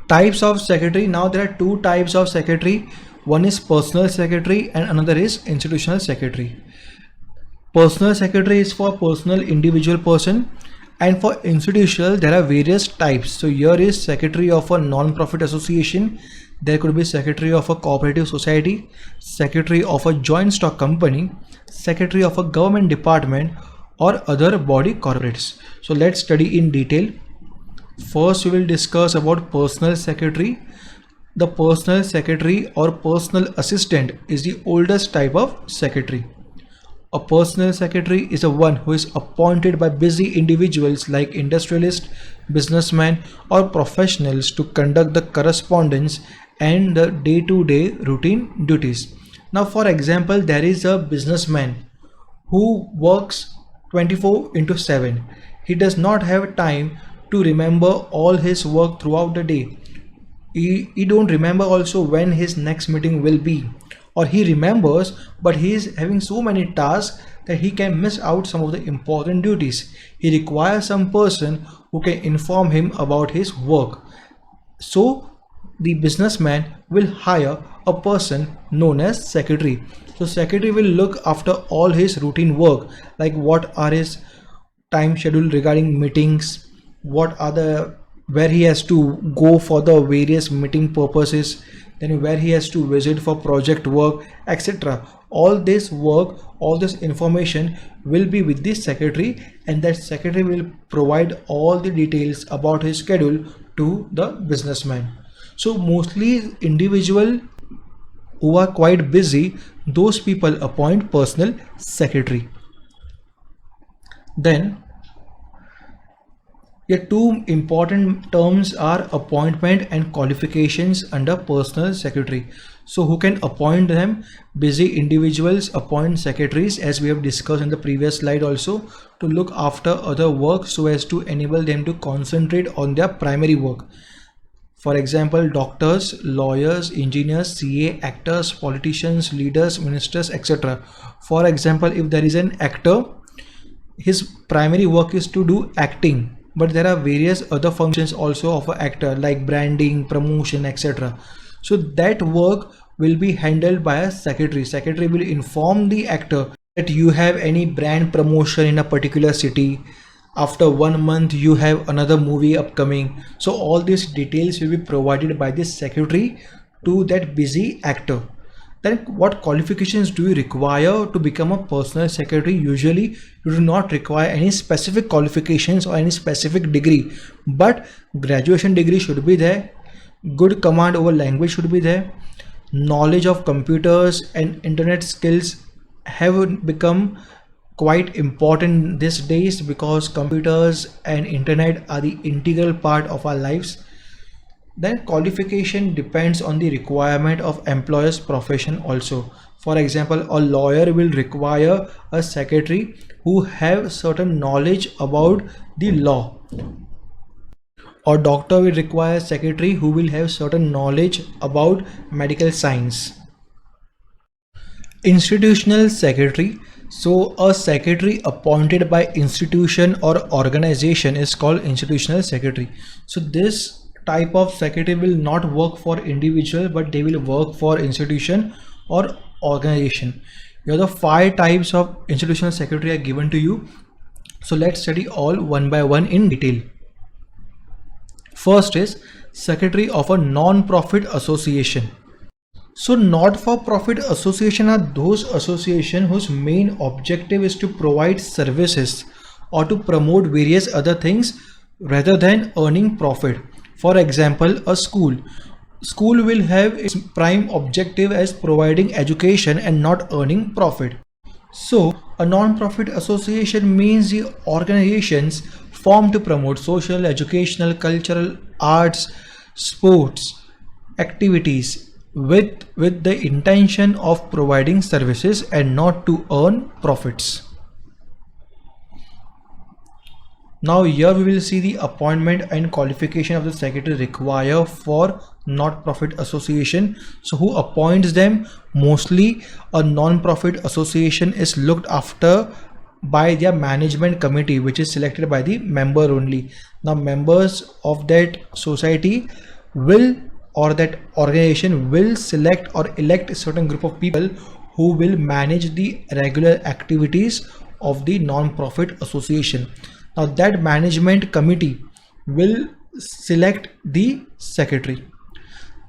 Types of secretary. Now there are two types of secretary. One is personal secretary and another is institutional secretary. Personal secretary is for personal individual person, and for institutional there are various types. So here is secretary of a non-profit association. There could be secretary of a cooperative society, secretary of a joint stock company, secretary of a government department or other body corporates. So let's study in detail. First we will discuss about personal secretary. The personal secretary or personal assistant is the oldest type of secretary. A personal secretary is a one who is appointed by busy individuals like industrialists, businessmen or professionals to conduct the correspondence and the day-to-day routine duties. Now for example, there is a businessman who works 24/7. He does not have time to remember all his work throughout the day. He don't remember also when his next meeting will be, or he remembers but he is having so many tasks that he can miss out some of the important duties. He requires some person who can inform him about his work. So the businessman will hire a person known as secretary. So secretary will look after all his routine work, like what are his time schedule regarding meetings, what are the where he has to go for the various meeting purposes, then where he has to visit for project work, etc. All this work, all this information will be with the secretary, and that secretary will provide all the details about his schedule to the businessman. So mostly individual who are quite busy, those people appoint personal secretary. Then two important terms are appointment and qualifications under personal secretary. So who can appoint them? Busy individuals appoint secretaries, as we have discussed in the previous slide also, to look after other work so as to enable them to concentrate on their primary work. For example, doctors, lawyers, engineers, CA, actors, politicians, leaders, ministers, etc. For example, if there is an actor, his primary work is to do acting, but there are various other functions also of an actor like branding, promotion, etc. So that work will be handled by a secretary. Secretary will inform the actor that you have any brand promotion in a particular city. After 1 month you have another movie upcoming. So all these details will be provided by the secretary to that busy actor. Then what qualifications do you require to become a personal secretary? Usually you do not require any specific qualifications or any specific degree, but graduation degree should be there, good command over language should be there, knowledge of computers and internet skills have become quite important these days because computers and internet are the integral part of our lives. Then qualification depends on the requirement of employer's profession also. For example, a lawyer will require a secretary who have certain knowledge about the law, or doctor will require a secretary who will have certain knowledge about medical science. Institutional secretary. So a secretary appointed by institution or organization is called institutional secretary. So this type of secretary will not work for individual, but they will work for institution or organization. Here the 5 types of institutional secretary are given to you. So let's study all one by one in detail. First is secretary of a non-profit association. So not-for-profit association are those associations whose main objective is to provide services or to promote various other things rather than earning profit. For example, a school will have its prime objective as providing education and not earning profit. So a non-profit association means the organizations formed to promote social, educational, cultural, arts, sports activities with the intention of providing services and not to earn profits. Now here we will see the appointment and qualification of the secretary required for not-profit association. So who appoints them? Mostly a non-profit association is looked after by their management committee, which is selected by the member only. Now members of that society will, or that organization will select or elect a certain group of people who will manage the regular activities of the non-profit association. Now that management committee will select the secretary.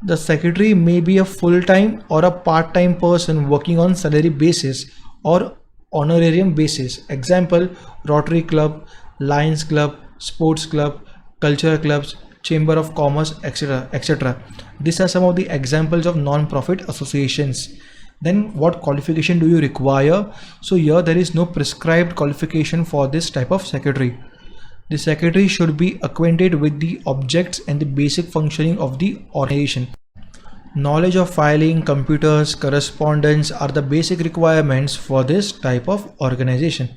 The secretary may be a full-time or a part-time person working on salary basis or honorarium basis. Example, Rotary Club, Lions Club, Sports Club, cultural clubs, Chamber of Commerce, etc. etc. These are some of the examples of non-profit associations. Then what qualification do you require? So here there is no prescribed qualification for this type of secretary. The secretary should be acquainted with the objects and the basic functioning of the organization. Knowledge of filing, computers, correspondence are the basic requirements for this type of organization.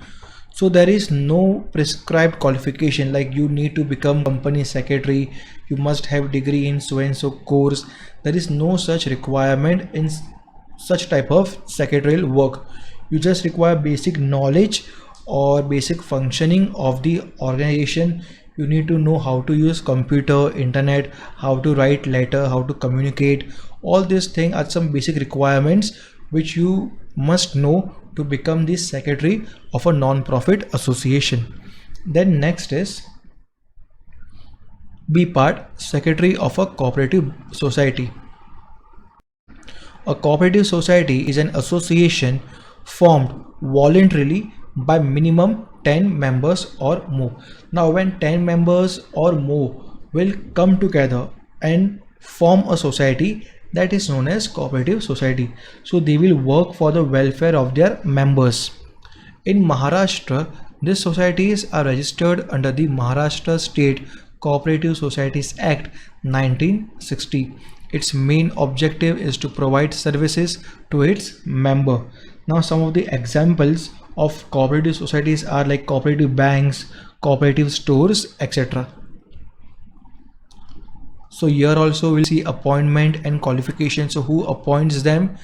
So there is no prescribed qualification like you need to become company secretary, you must have degree in so and so course. There is no such requirement in such type of secretarial work. You just require basic knowledge or basic functioning of the organization. You need to know how to use computer, internet, how to write letter, how to communicate. All these things are some basic requirements which you must know to become the secretary of a non-profit association. Then next is B part, secretary of a cooperative society. A cooperative society is an association formed voluntarily by minimum 10 members or more. Now when 10 members or more will come together and form a society, that is known as cooperative society. So they will work for the welfare of their members. In Maharashtra, these societies are registered under the Maharashtra State Cooperative Societies Act 1960. Its main objective is to provide services to its member. Now some of the examples of cooperative societies are like cooperative banks, cooperative stores, etc. So here also we'll see appointment and qualifications. So who appoints them?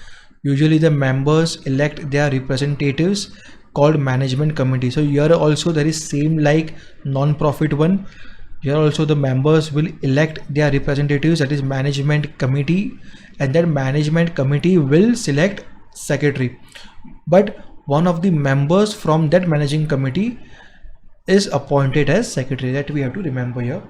Usually the members elect their representatives called management committee. So here also there is same like non-profit one. Here also the members will elect their representatives, that is management committee, and that management committee will select secretary. But one of the members from that managing committee is appointed as secretary, that we have to remember here.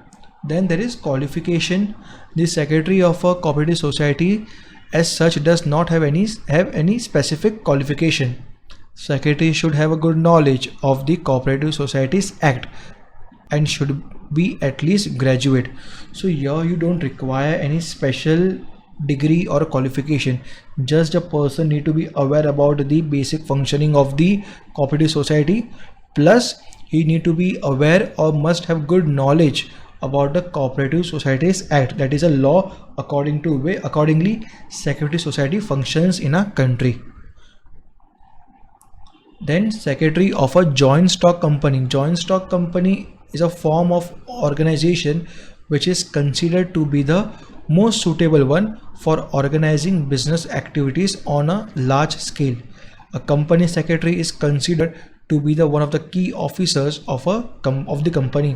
Then there is qualification. The secretary of a cooperative society as such does not have any specific qualification. Secretary should have a good knowledge of the Cooperative Societies Act and should be at least graduate. So here you don't require any special degree or qualification. Just a person need to be aware about the basic functioning of the cooperative society, plus he need to be aware or must have good knowledge about the Cooperative Societies Act, that is a law accordingly secretary society functions in a country. Then secretary of a joint stock company. Joint stock company is a form of organization which is considered to be the most suitable one for organizing business activities on a large scale. A company secretary is considered to be the one of the key officers of the company.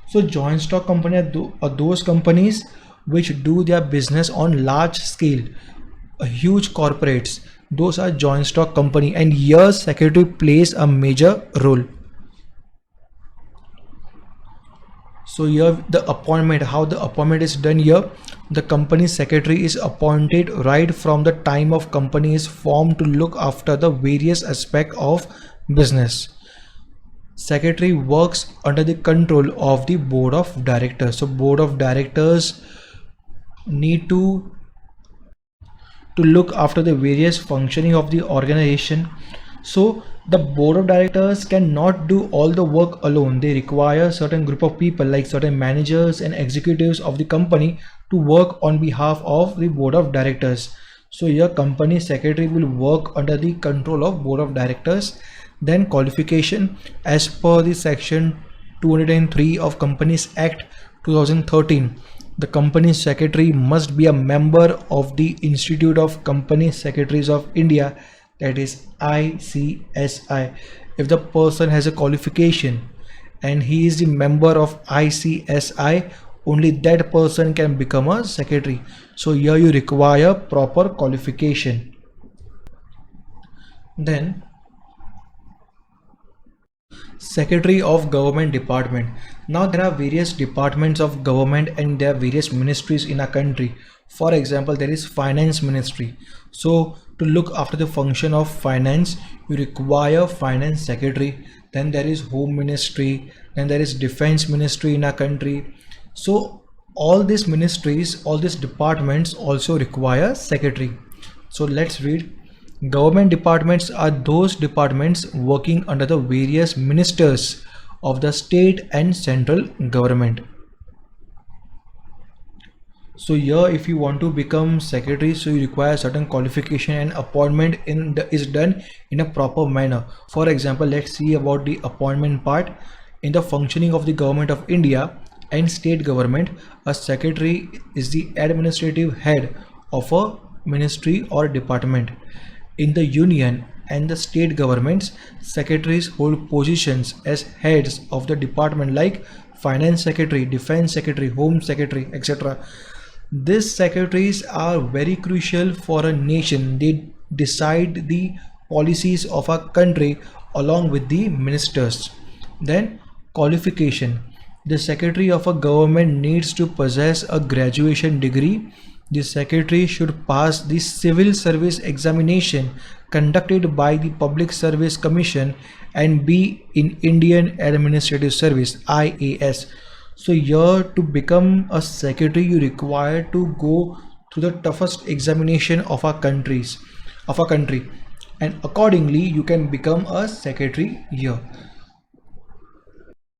So joint stock company are those companies which do their business on large scale, huge corporates. Those are joint stock company, and here secretary plays a major role. So here the appointment, how the appointment is done here. The company secretary is appointed right from the time of company is formed to look after the various aspects of business. Secretary works under the control of the board of directors. So board of directors need to look after the various functioning of the organization. So the board of directors cannot do all the work alone. They require certain group of people like certain managers and executives of the company to work on behalf of the board of directors. So your company secretary will work under the control of board of directors. Then qualification, as per the section 203 of Companies Act 2013, the company secretary must be a member of the Institute of Company Secretaries of India, that is ICSI. If the person has a qualification and he is the member of ICSI, only that person can become a secretary. So here you require proper qualification. Then Secretary of Government Department. Now there are various departments of government and there are various ministries in a country. For example, there is Finance Ministry. So to look after the function of finance, you require Finance Secretary. Then there is Home Ministry. Then there is Defense Ministry in a country. So all these ministries, all these departments also require secretary. So let's read. Government departments are those departments working under the various ministers of the state and central government. So here if you want to become secretary, so you require certain qualification and appointment is done in a proper manner. For example, let's see about the appointment part. In the functioning of the government of India and state government, a secretary is the administrative head of a ministry or department. In the union and the state governments, secretaries hold positions as heads of the department like finance secretary, defense secretary, home secretary, etc. These secretaries are very crucial for a nation. They decide the policies of a country along with the ministers. Then qualification. The secretary of a government needs to possess a graduation degree. The secretary should pass the civil service examination conducted by the Public Service Commission and be in Indian Administrative Service (IAS). So here to become a secretary, you require to go through the toughest examination of our country, and accordingly you can become a secretary here.